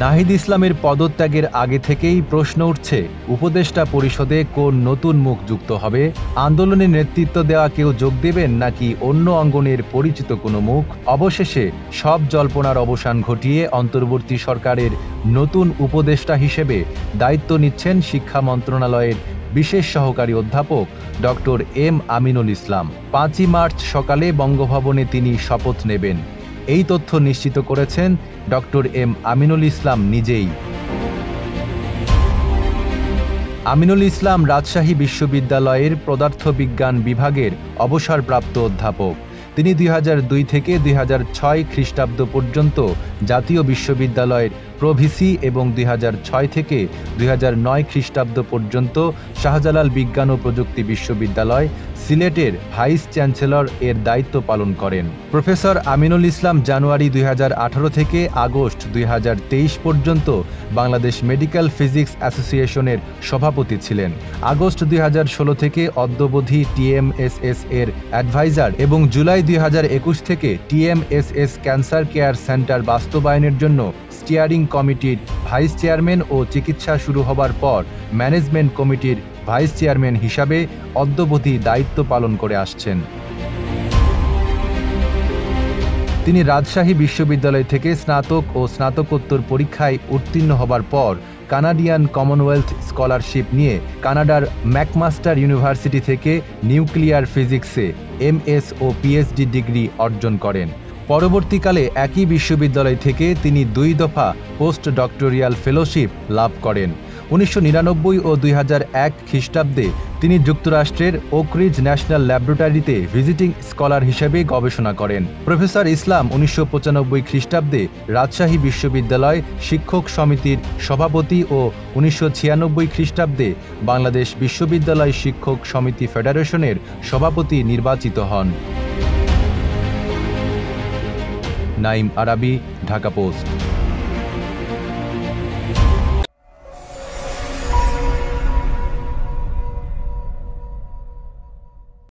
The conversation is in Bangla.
নাহিদ ইসলামের পদত্যাগের আগে থেকেই প্রশ্ন উঠছে, উপদেষ্টা পরিষদে কোন নতুন মুখ যুক্ত হবে? আন্দোলনে নেতৃত্ব দেওয়া কেউ যোগ দেবেন নাকি অন্য অঙ্গনের পরিচিত কোনো মুখ? অবশেষে সব জল্পনার অবসান ঘটিয়ে অন্তর্বর্তী সরকারের নতুন উপদেষ্টা হিসেবে দায়িত্ব নিচ্ছেন শিক্ষা মন্ত্রণালয়ের বিশেষ সহকারী অধ্যাপক doctor M Aminul Islam. 5ই March সকালে বঙ্গভবনে তিনি শপথ নেবেন। এই তথ্য নিশ্চিত করেছেন ডক্টর এম আমিনুল ইসলাম নিজেই। আমিনুল ইসলাম রাজশাহী বিশ্ববিদ্যালয়ের পদার্থবিজ্ঞান বিভাগের অবসরপ্রাপ্ত অধ্যাপক। তিনি 2002 থেকে 2006 খ্রিস্টাব্দ পর্যন্ত জাতীয় বিশ্ববিদ্যালয়ের প্রভিসি এবং 2006 থেকে 2009 খ্রিস্টাব্দ পর্যন্ত শাহজালাল বিজ্ঞান ও প্রযুক্তি বিশ্ববিদ্যালয় সিলেটের ভাইস চ্যান্সেলর এর দায়িত্ব পালন করেন। প্রফেসর আমিনুল ইসলাম জানুয়ারি 2018 থেকে আগস্ট 2023 পর্যন্ত বাংলাদেশ মেডিকেল ফিজিক্স অ্যাসোসিয়েশনের সভাপতি ছিলেন। আগস্ট 2016 থেকে অদ্যাবধি টিএমএসএস এর অ্যাডভাইজার এবং জুলাই 2021 থেকে টিএমএসএস ক্যান্সার কেয়ার সেন্টার বাস্তবায়নের জন্য স্টিয়ারিং কমিটির ভাইস চেয়ারম্যান ও চিকিৎসা শুরু হবার পর ম্যানেজমেন্ট কমিটির ভাইস চেয়ারম্যান হিসাবে অদ্যাবধি দায়িত্ব পালন করে আসছেন। তিনি রাজশাহী বিশ্ববিদ্যালয় থেকে স্নাতক ও স্নাতকোত্তর পরীক্ষায় উত্তীর্ণ হবার পর কানাডিয়ান কমনওয়েলথ স্কলারশিপ নিয়ে কানাডার ম্যাকমাস্টার ইউনিভার্সিটি থেকে নিউক্লিয়ার ফিজিক্সে এমএস ও পিএইচডি ডিগ্রি অর্জন করেন। পরবর্তীকালে একই বিশ্ববিদ্যালয় থেকে তিনি 2 দফা পোস্ট ডক্টরিয়াল ফেলোশিপ লাভ করেন। 1999 ও 2001 খ্রিস্টাব্দে তিনি যুক্তরাষ্ট্রের ওকরিজ ন্যাশনাল ল্যাবরেটরিতে ভিজিটিং স্কলার হিসেবে গবেষণা করেন। প্রফেসর ইসলাম 1995 খ্রিস্টাব্দে রাজশাহী বিশ্ববিদ্যালয় শিক্ষক সমিতির সভাপতি ও 1996 খ্রিস্টাব্দে বাংলাদেশ বিশ্ববিদ্যালয় শিক্ষক সমিতি ফেডারেশনের সভাপতি নির্বাচিত হন। নাইম আরাবী, ঢাকা পোস্ট।